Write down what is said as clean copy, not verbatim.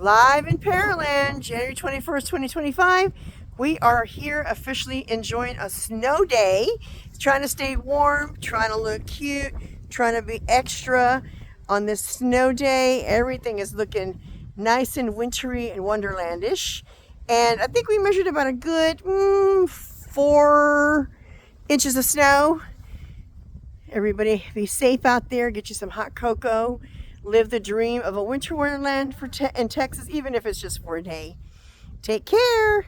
Live in Pearland, January 21st, 2025. We are here officially enjoying a snow day. Trying to stay warm, trying to look cute, trying to be extra on this snow day. Everything is looking nice and wintry and wonderlandish. And I think we measured about a good 4 inches of snow. Everybody be safe out there. Get you some hot cocoa. Live the dream of a winter wonderland in Texas, even if it's just for a day. Take care.